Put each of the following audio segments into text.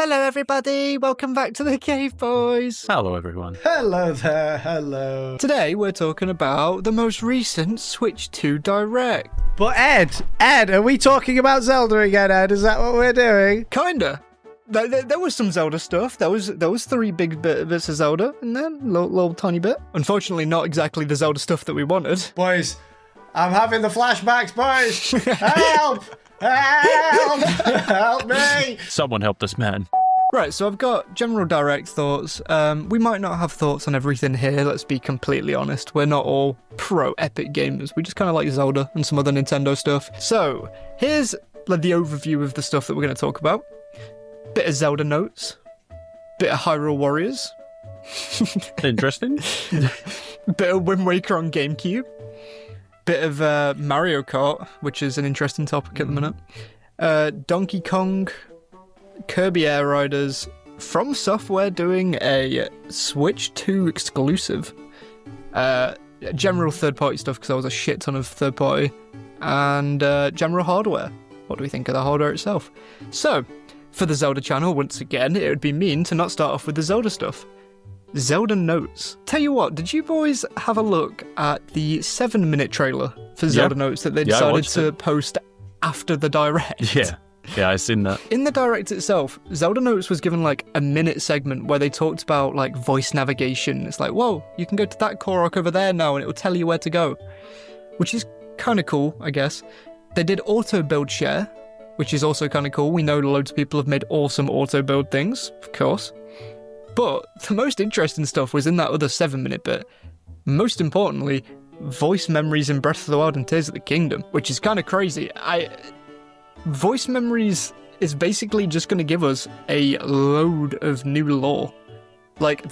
Hello everybody, welcome back to the Cave Boys. Hello everyone. Hello there, hello. Today we're talking about the most recent Switch 2 Direct. But Ed, are we talking about Zelda again, Ed? Is that what we're doing? Kinda. There was some Zelda stuff. There was 3 big bits of Zelda in there, little tiny bit. Unfortunately, not exactly the Zelda stuff that we wanted. Boys, I'm having the flashbacks, boys. Help! Help! Help me! Someone help this man. Right, so I've got general direct thoughts. We might not have thoughts on everything here, let's be completely honest. We're not all pro Epic gamers. We just kind of like Zelda and some other Nintendo stuff. So, here's the overview of the stuff that we're going to talk about. Bit of Zelda Notes. Bit of Hyrule Warriors. Interesting. Bit of Wind Waker on Gamecube. Bit of Mario Kart, which is an interesting topic at the minute. Donkey Kong, Kirby Air Riders, From Software doing a Switch 2 exclusive. General third-party stuff, because there was a shit ton of third-party. And general hardware. What do we think of the hardware itself? So, for the Zelda channel, once again, it would be mean to not start off with the Zelda stuff. Zelda Notes. Tell you what, did you boys have a look at the 7-minute trailer for Zelda Notes that they decided to post after the Direct? Yeah, I've seen that. In the Direct itself, Zelda Notes was given like a minute segment where they talked about like voice navigation. It's like, whoa, you can go to that Korok over there now and it will tell you where to go. Which is kind of cool, I guess. They did auto build share, which is also kind of cool. We know loads of people have made awesome auto build things, of course. But the most interesting stuff was in that other 7-minute bit. Most importantly, voice memories in Breath of the Wild and Tears of the Kingdom, which is kind of crazy. Voice memories is basically just going to give us a load of new lore. Like,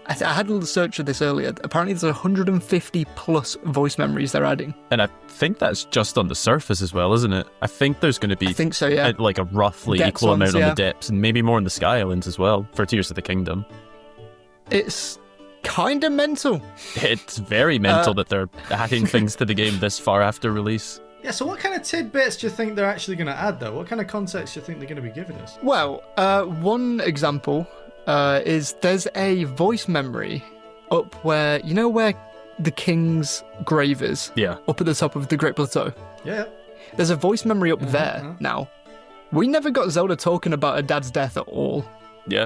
I had a little search of this earlier. Apparently there's 150 plus voice memories they're adding. And I think that's just on the surface as well, isn't it? I think there's going to be I think so, yeah. Like a roughly Depths equal amount ones, on the depths, and maybe more on the Sky Islands as well, for Tears of the Kingdom. It's kind of mental. It's very mental that they're adding things to the game this far after release. Yeah, so what kind of tidbits do you think they're actually going to add, though? What kind of context do you think they're going to be giving us? Well, one example is there's a voice memory up where, you know where the king's grave is? Yeah. Up at the top of the Great Plateau. Yeah. There's a voice memory up there now. We never got Zelda talking about her dad's death at all. Yeah,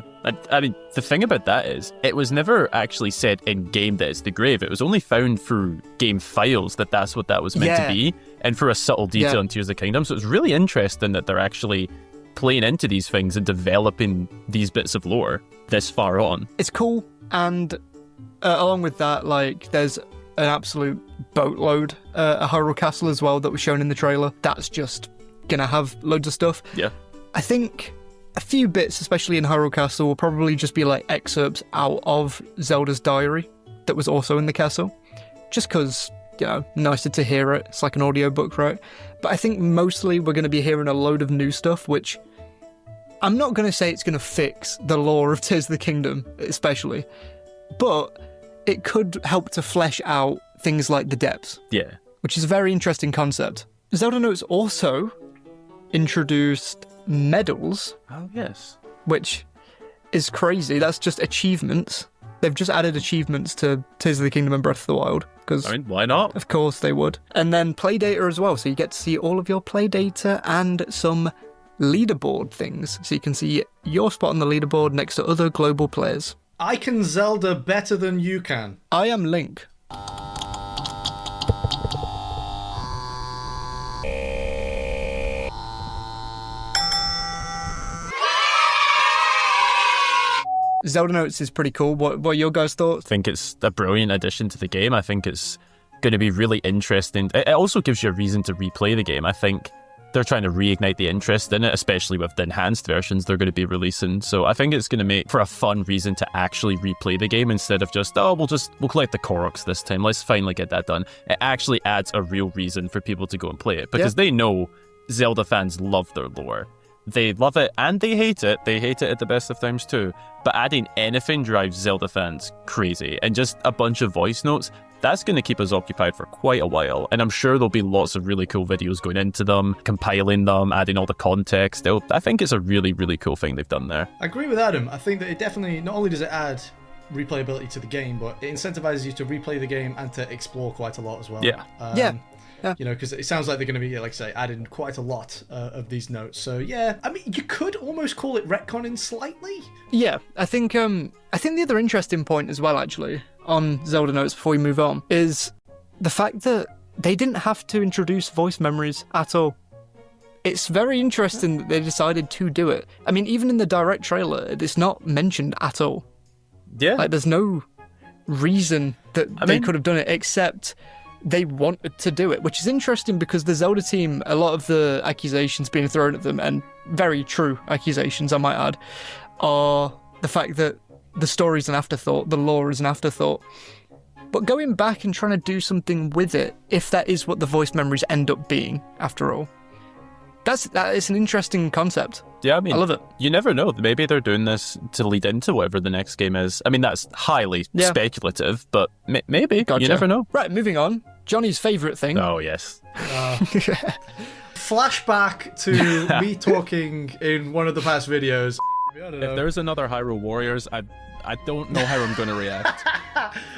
I mean, the thing about that is, it was never actually said in-game that it's the grave. It was only found through game files that that's what that was meant to be, and for a subtle detail in Tears of the Kingdom. So it's really interesting that they're actually playing into these things and developing these bits of lore this far on. It's cool, and along with that, like, there's an absolute boatload at Hyrule Castle as well that was shown in the trailer. That's just gonna have loads of stuff. Yeah. I think a few bits, especially in Hyrule Castle, will probably just be like excerpts out of Zelda's diary that was also in the castle. Just because, you know, nicer to hear it. It's like an audiobook, right? But I think mostly we're going to be hearing a load of new stuff, which I'm not going to say it's going to fix the lore of Tears of the Kingdom, especially. But it could help to flesh out things like the depths. Yeah. Which is a very interesting concept. Zelda Notes also introduced medals. Oh, yes. Which is crazy. That's just achievements. They've just added achievements to Tears of the Kingdom and Breath of the Wild. Because, I mean, why not? Of course they would. And then play data as well. So you get to see all of your play data and some leaderboard things. So you can see your spot on the leaderboard next to other global players. I can Zelda better than you can. I am Link. Zelda Notes is pretty cool. What are your guys' thoughts? I think it's a brilliant addition to the game. I think it's going to be really interesting. It also gives you a reason to replay the game. I think they're trying to reignite the interest in it, especially with the enhanced versions they're going to be releasing. So I think it's going to make for a fun reason to actually replay the game instead of just, oh, we'll collect the Koroks this time. Let's finally get that done. It actually adds a real reason for people to go and play it because they know Zelda fans love their lore. They love it and they hate it. They hate it at the best of times too. But adding anything drives Zelda fans crazy. And just a bunch of voice notes, that's going to keep us occupied for quite a while. And I'm sure there'll be lots of really cool videos going into them, compiling them, adding all the context. I think it's a really, really cool thing they've done there. I agree with Adam. I think that it definitely, not only does it add replayability to the game, but it incentivizes you to replay the game and to explore quite a lot as well. Yeah. Yeah. You know, because it sounds like they're going to be, like I say, adding quite a lot of these notes. So yeah, I mean, you could almost call it retconning slightly. Yeah, I think the other interesting point as well, actually, on Zelda Notes before we move on, is the fact that they didn't have to introduce voice memories at all. It's very interesting that they decided to do it. I mean, even in the direct trailer, it's not mentioned at all. Yeah. Like, there's no reason that they could have done it except they wanted to do it, which is interesting because the Zelda team, a lot of the accusations being thrown at them, and very true accusations, I might add, are the fact that the story's an afterthought, the lore is an afterthought. But going back and trying to do something with it, if that is what the voice memories end up being, after all, that is an interesting concept. Yeah, I mean, I love it. You never know. Maybe they're doing this to lead into whatever the next game is. I mean, that's highly speculative, but maybe. Gotcha. You never know. Right, moving on. Johnny's favourite thing. Oh, yes. Flashback to me talking in one of the past videos. I don't know. If there's another Hyrule Warriors, I don't know how I'm going to react.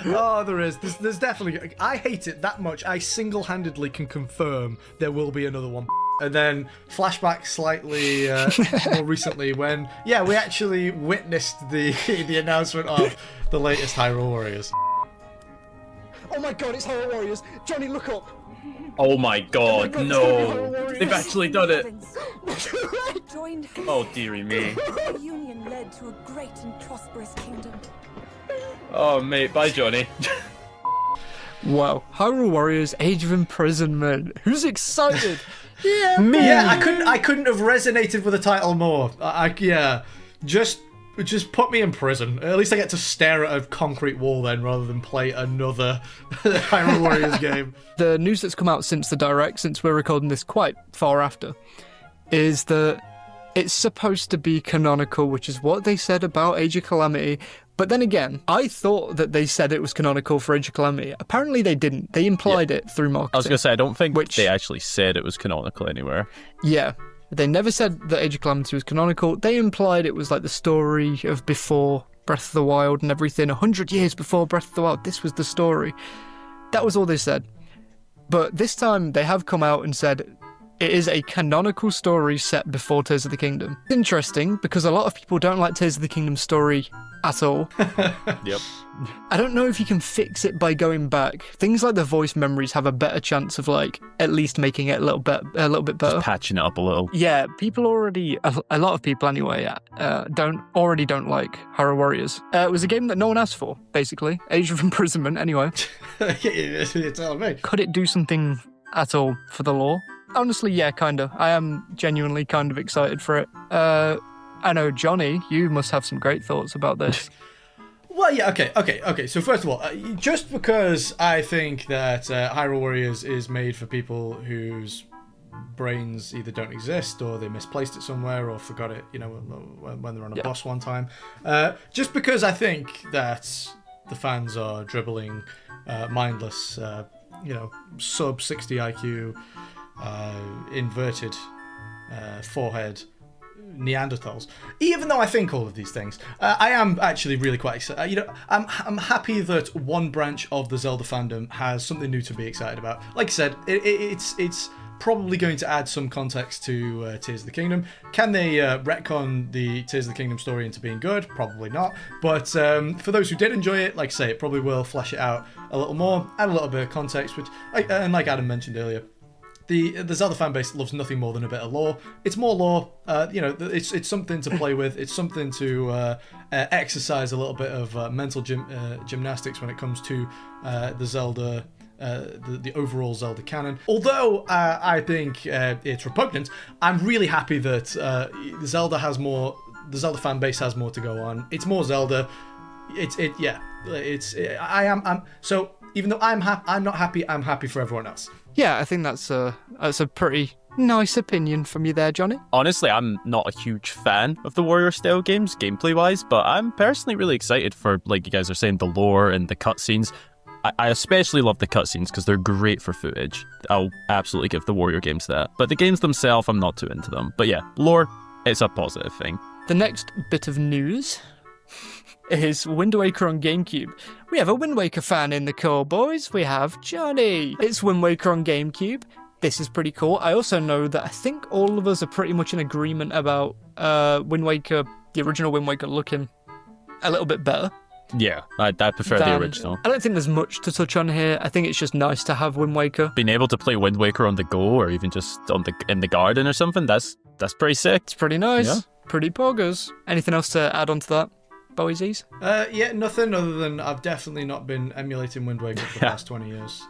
Oh, there is. There's definitely... I hate it that much. I single-handedly can confirm there will be another one. And then flashback slightly more recently when, we actually witnessed the announcement of the latest Hyrule Warriors. Oh my god, it's Hyrule Warriors! Johnny, look up! Oh my god, God, no! They've actually done it! Joined Oh, dearie me. the union led to a great and prosperous kingdom. Oh, mate, bye, Johnny. Wow, Hyrule Warriors, Age of Imprisonment. Who's excited? Yeah, me! Yeah, I couldn't have resonated with the title more. Just put me in prison. At least I get to stare at a concrete wall then, rather than play another Hyrule Warriors game. The news that's come out since the Direct, since we're recording this quite far after, is that it's supposed to be canonical, which is what they said about Age of Calamity. But then again, I thought that they said it was canonical for Age of Calamity. Apparently they didn't. They implied it through marketing. I was going to say, I don't think they actually said it was canonical anywhere. Yeah. They never said that Age of Calamity was canonical. They implied it was like the story of before Breath of the Wild and everything. 100 years before Breath of the Wild, this was the story. That was all they said. But this time they have come out and said it is a canonical story set before Tears of the Kingdom. It's interesting because a lot of people don't like Tears of the Kingdom story at all. Yep. I don't know if you can fix it by going back. Things like the voice memories have a better chance of like at least making it a little bit better. Just patching it up a little. Yeah, people already, a lot of people anyway, don't like Hyrule Warriors. It was a game that no one asked for, basically. Age of Imprisonment, anyway. You're telling me. Could it do something at all for the lore? Honestly, yeah, kinda. I am genuinely kind of excited for it. I know, Johnny, you must have some great thoughts about this. Well, yeah, okay. So first of all, just because I think that Hyrule Warriors is made for people whose brains either don't exist or they misplaced it somewhere or forgot it, you know, when they're on a bus one time. Just because I think that the fans are dribbling, mindless, sub 60 IQ, inverted forehead Neanderthals. Even though I think all of these things, I am actually really quite excited. I'm happy that one branch of the Zelda fandom has something new to be excited about. Like I said, it's probably going to add some context to Tears of the Kingdom. Can they retcon the Tears of the Kingdom story into being good? Probably not. But for those who did enjoy it, like I say, it probably will flesh it out a little more, add a little bit of context, which, and like Adam mentioned earlier, the Zelda fan base loves nothing more than a bit of lore. It's more lore, it's something to play with. It's something to exercise a little bit of mental gymnastics when it comes to the Zelda, the overall Zelda canon. Although I think it's repugnant, I'm really happy that the Zelda fan base has more to go on. It's more Zelda. So even though I'm not happy, I'm happy for everyone else. Yeah, I think that's a pretty nice opinion from you there, Johnny. Honestly, I'm not a huge fan of the Warrior-style games, gameplay-wise, but I'm personally really excited for, like you guys are saying, the lore and the cutscenes. I especially love the cutscenes because they're great for footage. I'll absolutely give the Warrior games that. But the games themselves, I'm not too into them. But yeah, lore, it's a positive thing. The next bit of news is Wind Waker on Gamecube. We have a Wind Waker fan in the call, boys. We have Johnny. It's Wind Waker on Gamecube. This is pretty cool. I also know that I think all of us are pretty much in agreement about Wind Waker, the original Wind Waker, looking a little bit better. Yeah, I prefer the original. I don't think there's much to touch on here. I think it's just nice to have Wind Waker. Being able to play Wind Waker on the go, or even just in the garden or something, that's pretty sick. It's pretty nice. Yeah. Pretty poggers. Anything else to add on to that, Boisies? Yeah, nothing other than I've definitely not been emulating Wind Waker for the past 20 years.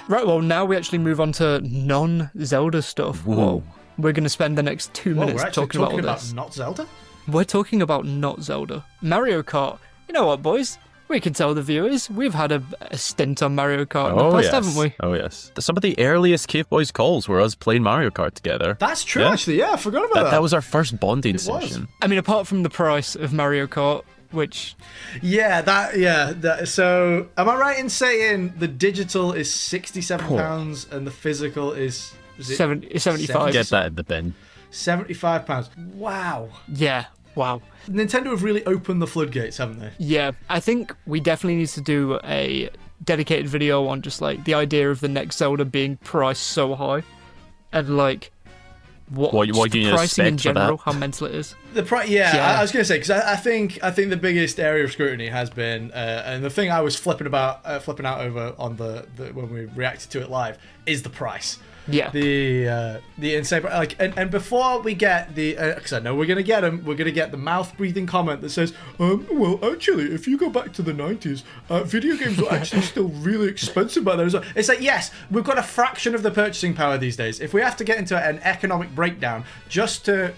Right, well, now we actually move on to non-Zelda stuff. Whoa. We're going to spend the next 2 minutes we're actually talking about all this. not Zelda? We're talking about not Zelda. Mario Kart. You know what, boys? We can tell the viewers we've had a stint on Mario Kart in the past, haven't we? Oh, yes. Some of the earliest Cave Boys calls were us playing Mario Kart together. That's true, actually. Yeah, I forgot about that. That was our first bonding session. I mean, apart from the price of Mario Kart, which... So, am I right in saying the digital is £67 and the physical is... 75. Get that in the bin. £75. Wow. Yeah, wow. Nintendo have really opened the floodgates, haven't they? Yeah, I think we definitely need to do a dedicated video on just like the idea of the next Zelda being priced so high, and like what do you pricing in expect for general, that? how mental it is. The I was going to say, because I think the biggest area of scrutiny has been, and the thing I was flipping out over on the when we reacted to it live, is the price. Yeah. The insane, like, and before we get the, because I know we're gonna get them, we're gonna get the mouth-breathing comment that says, well, actually, if you go back to the 90s, video games were actually still really expensive back then. It's like, yes, we've got a fraction of the purchasing power these days. If we have to get into an economic breakdown just to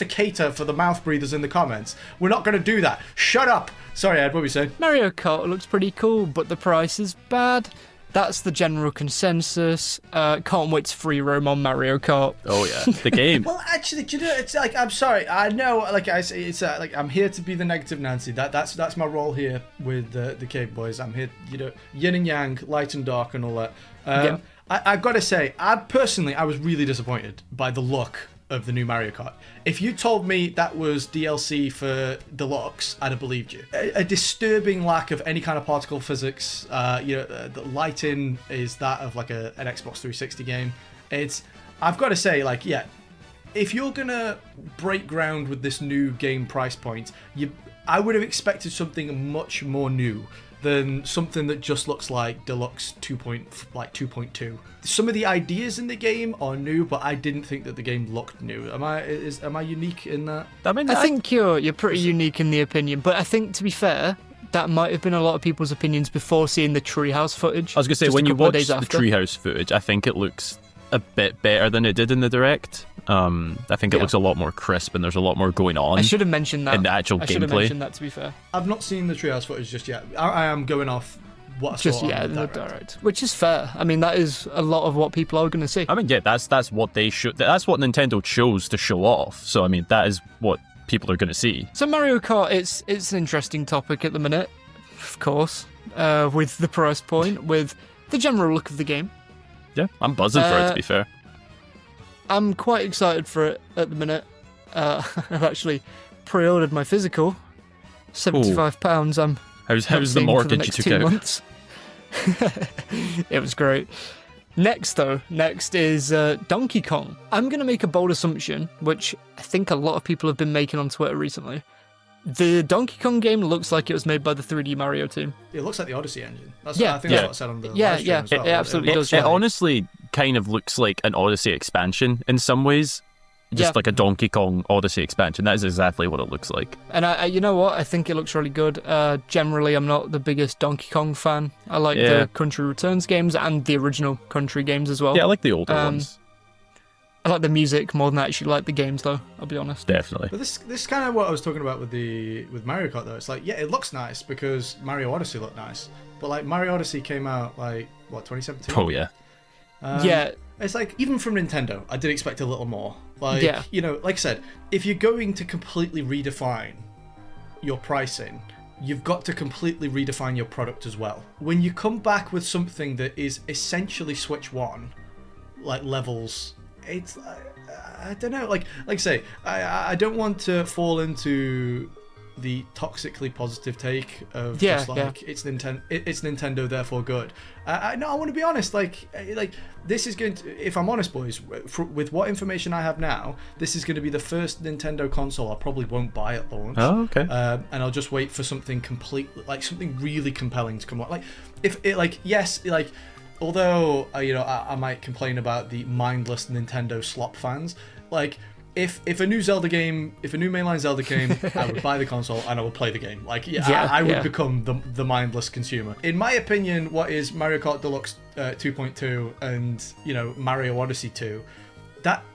cater for the mouth breathers in the comments, we're not gonna do that. Shut up. Sorry, Ed, what were you saying? Mario Kart looks pretty cool, but the price is bad. That's the general consensus. Can't wait to free roam on Mario Kart. Oh yeah, the game. Well, actually, do you know? It's like, I'm sorry. I know, like I say, it's like I'm here to be the negative Nancy. That's my role here with the Cave Boys. I'm here, yin and yang, light and dark, and all that. Yeah. I've got to say, I was really disappointed by the look of the new Mario Kart. If you told me that was DLC for Deluxe, I'd have believed you. A disturbing lack of any kind of particle physics. The lighting is that of like an Xbox 360 game. I've got to say, like, yeah, if you're gonna break ground with this new game price point, I would have expected something much more new than something that just looks like Deluxe 2.2. Some of the ideas in the game are new, but I didn't think that the game looked new. Am I unique in that? I mean, I think you're pretty unique in the opinion, but I think, to be fair, that might have been a lot of people's opinions before seeing the treehouse footage. I was going to say, when you watch the treehouse footage, I think it looks a bit better than it did in the direct. I think it looks a lot more crisp and there's a lot more going on. I should have mentioned that. In the actual gameplay. I should have mentioned that, to be fair. I've not seen the treehouse footage just yet. I am going off what I saw on the direct. Which is fair. I mean, that is a lot of what people are going to see. I mean, yeah, that's what they should. That's what Nintendo chose to show off. So I mean, that is what people are going to see. So Mario Kart, it's an interesting topic at the minute, of course, with the price point, with the general look of the game. Yeah, I'm buzzing for it, to be fair. I'm quite excited for it at the minute. I've actually pre-ordered my physical. £75. How's the mortgage you took out? Months. It was great. Next is Donkey Kong. I'm going to make a bold assumption, which I think a lot of people have been making on Twitter recently. The Donkey Kong game looks like it was made by the 3D Mario team. It looks like the Odyssey engine. That's what I said on the live stream as well. It absolutely does. It honestly kind of looks like an Odyssey expansion in some ways. Just like a Donkey Kong Odyssey expansion. That is exactly what it looks like. And you know what? I think it looks really good. Generally, I'm not the biggest Donkey Kong fan. I like the Country Returns games and the original Country games as well. Yeah, I like the older ones. I like the music more than I actually like the games, though. I'll be honest. Definitely. But this is kind of what I was talking about with Mario Kart, though. It's like, yeah, it looks nice because Mario Odyssey looked nice, but like Mario Odyssey came out like 2017. Oh yeah. Yeah. It's like, even from Nintendo, I did expect a little more. Like, Yeah. you know, like I said, if you're going to completely redefine your pricing, you've got to completely redefine your product as well. When you come back with something that is essentially Switch 1, like levels, it's, I don't know, like I say, I don't want to fall into the toxically positive take of just like it's Nintendo, therefore good. No, I want to be honest. Like this is going to, if I'm honest, boys, with what information I have now, this is going to be the first Nintendo console I probably won't buy at launch. Oh, okay. And I'll just wait for something like something really compelling to come out. Like if it, like, yes, like. Although you know, I might complain about the mindless Nintendo slop fans, like. If a new Zelda game, if a new mainline Zelda came, I would buy the console and I would play the game. Like, I would become the mindless consumer. In my opinion, what is Mario Kart Deluxe 2.2 and, you know, Mario Odyssey 2, that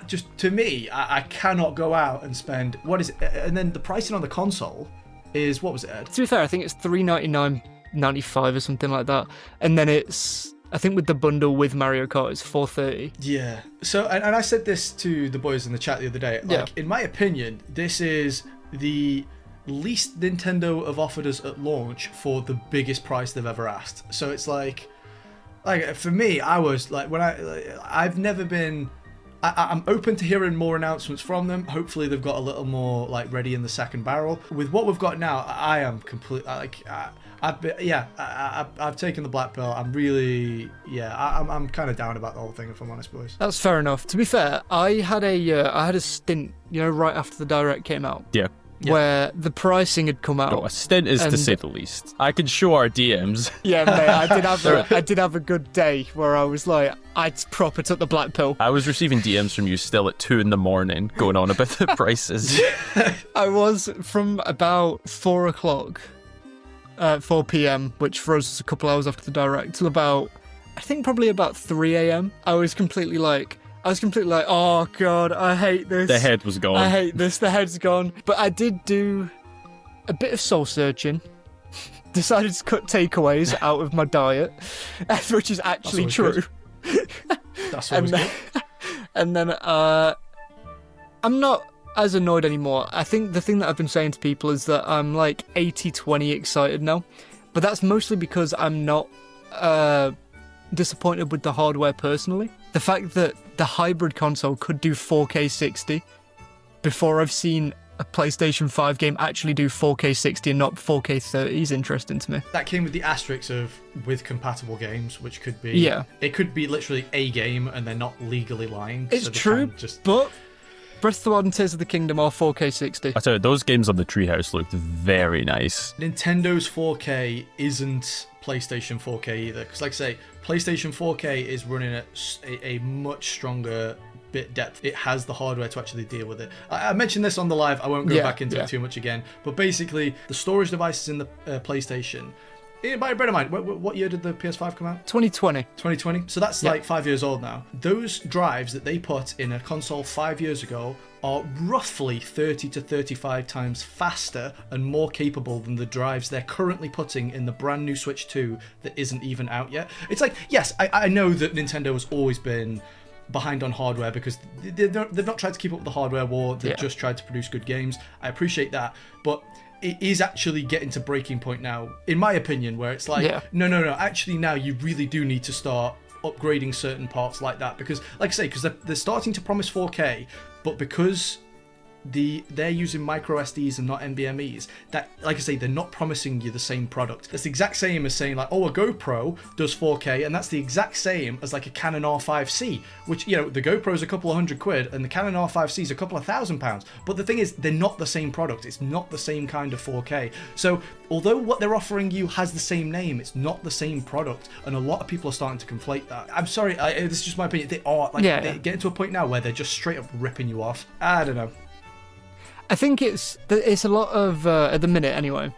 just, to me, I cannot go out and spend, what is it? And then the pricing on the console is, what was it, Ed? To be fair, I think it's $399.95 or something like that. And then it's, I think with the bundle with Mario Kart, it's $430. Yeah. So, and I said this to the boys in the chat the other day. Like, in my opinion, this is the least Nintendo have offered us at launch for the biggest price they've ever asked. So it's like for me, I was like, I've never been. I'm open to hearing more announcements from them. Hopefully, they've got a little more like ready in the second barrel. With what we've got now, I am completely like. I've taken the black pill. I'm really, I'm kind of down about the whole thing, if I'm honest, boys. That's fair enough. To be fair, I had a stint, you know, right after the Direct came out. Yeah. Where the pricing had come out. No, a stint is to say the least. I can show our DMs. Yeah, mate, I did have a good day where I was like, I proper took the black pill. I was receiving DMs from you still at 2 a.m, going on about the prices. I was from about 4 o'clock. 4 p.m, which for us is a couple hours after the Direct, till about, I think probably about 3 a.m. I was completely like, oh god, I hate this. The head was gone. I hate this, the head's gone. But I did do a bit of soul searching. Decided to cut takeaways out of my diet, which is actually true. That's always good. And then I'm not as annoyed anymore. I think the thing that I've been saying to people is that I'm like 80-20 excited now, but that's mostly because I'm not disappointed with the hardware personally. The fact that the hybrid console could do 4K 60 before I've seen a PlayStation 5 game actually do 4K 60 and not 4K 30 is interesting to me. That came with the asterisks of with compatible games, which could be, it could be literally a game and they're not legally lying. It's true, but Breath of the Wild and Tears of the Kingdom are 4K 60. I tell you, those games on the Treehouse looked very nice. Nintendo's 4K isn't PlayStation 4K either, because like I say, PlayStation 4K is running at a much stronger bit depth. It has the hardware to actually deal with it. I mentioned this on the live, I won't go back into it too much again, but basically the storage devices in the PlayStation, bear in mind, what year did the PS5 come out? 2020. 2020. So that's like 5 years old now. Those drives that they put in a console 5 years ago are roughly 30 to 35 times faster and more capable than the drives they're currently putting in the brand new Switch 2 that isn't even out yet. It's like, yes, I know that Nintendo has always been behind on hardware because they've not tried to keep up with the hardware war. They've just tried to produce good games. I appreciate that, but it is actually getting to breaking point now, in my opinion, where it's like, no, actually now you really do need to start upgrading certain parts like that, because like I say, because they're starting to promise 4K, but because they're using micro SDs and not NVMEs, that, like I say, they're not promising you the same product. That's the exact same as saying like, oh, a GoPro does 4K, and that's the exact same as like a Canon R5C, which, you know, the GoPro's a couple of £100 and the Canon R5C is a couple of £1,000. But the thing is, they're not the same product. It's not the same kind of 4K. So although what they're offering you has the same name, it's not the same product, and a lot of people are starting to conflate that. I'm sorry, this is just my opinion. They are like, they're getting to a point now where they're just straight up ripping you off. I don't know. I think it's a lot of, at the minute anyway,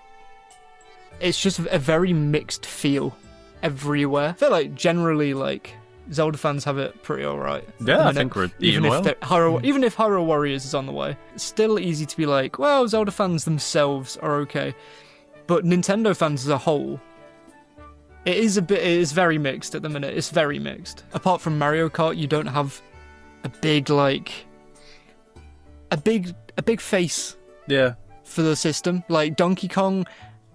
it's just a very mixed feel everywhere. I feel like generally, like, Zelda fans have it pretty alright. Yeah, I think we're even if Hyrule Warriors is on the way. It's still easy to be like, well, Zelda fans themselves are okay. But Nintendo fans as a whole, It is very mixed at the minute. It's very mixed. Apart from Mario Kart, you don't have a big face Yeah. for the system. Like Donkey Kong,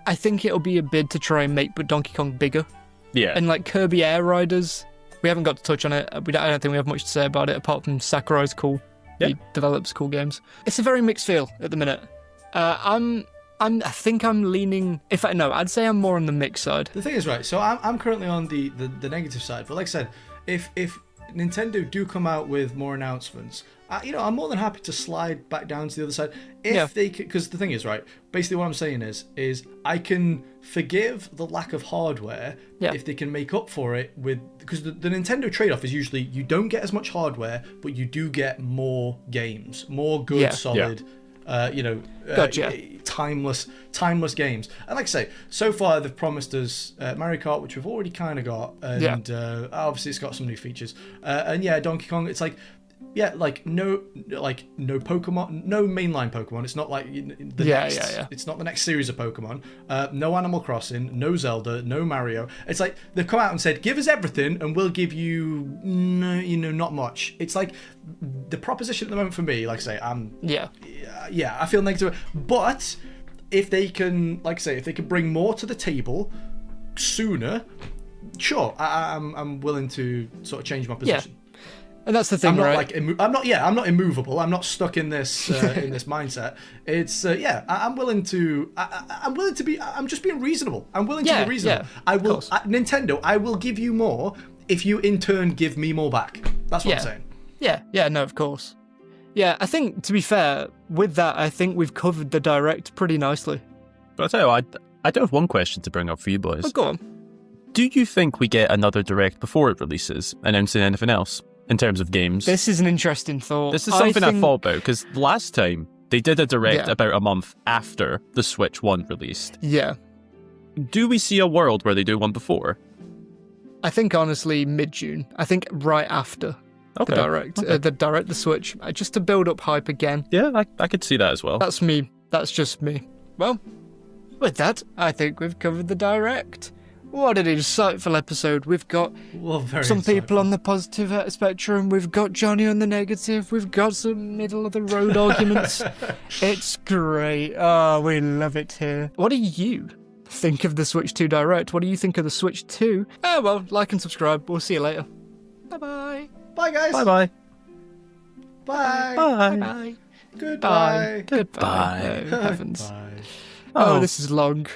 I think it'll be a bid to try and make Donkey Kong bigger. Yeah. And like Kirby Air Riders, we haven't got to touch on it. I don't think we have much to say about it apart from Sakurai's cool. Yeah. He develops cool games. It's a very mixed feel at the minute. I think I'm leaning. I'd say I'm more on the mix side. The thing is, right, so I'm currently on the negative side, but like I said, if Nintendo do come out with more announcements, I'm more than happy to slide back down to the other side if they could. Because the thing is, right, basically what I'm saying is I can forgive the lack of hardware if they can make up for it because the Nintendo trade-off is usually you don't get as much hardware, but you do get more games, more good, solid. Timeless games. And like I say, so far they've promised us Mario Kart, which we've already kind of got, and obviously it's got some new features. And Donkey Kong, it's like, no Pokemon, no mainline Pokemon. It's not like it's not the next series of Pokemon. No Animal Crossing, no Zelda, no Mario. It's like they've come out and said, give us everything and we'll give you not much. It's like the proposition at the moment for me, like I say, I feel negative. But if they can, like I say, if they can bring more to the table sooner, sure, I'm willing to sort of change my position. And that's the thing, right? I'm not immovable. I'm not stuck in this in this mindset. It's I'm willing to. I'm willing to be. I'm just being reasonable. I'm willing to be reasonable. I will. Nintendo, I will give you more if you in turn give me more back. That's what I'm saying. Yeah. No, of course. Yeah, I think to be fair with that, I think we've covered the Direct pretty nicely. But I tell you, I do have one question to bring up for you boys. Oh, go on. Do you think we get another Direct before it releases, announcing anything else? In terms of games. This is an interesting thought. This is something I thought about, because last time they did a Direct about a month after the Switch 1 released. Yeah. Do we see a world where they do one before? I think, honestly, mid-June. I think right after the Direct. The Switch. Just to build up hype again. Yeah, I could see that as well. That's me. That's just me. Well, with that, I think we've covered the Direct. What an insightful episode. We've got some people on the positive spectrum. We've got Johnny on the negative. We've got some middle-of-the-road arguments. It's great. Oh, we love it here. What do you think of the Switch 2 Direct? What do you think of the Switch 2? Oh, well, like and subscribe. We'll see you later. Bye-bye. Bye, guys. Bye-bye. Bye. Bye. Goodbye. Goodbye. Oh, heavens. Bye. Oh, this is long.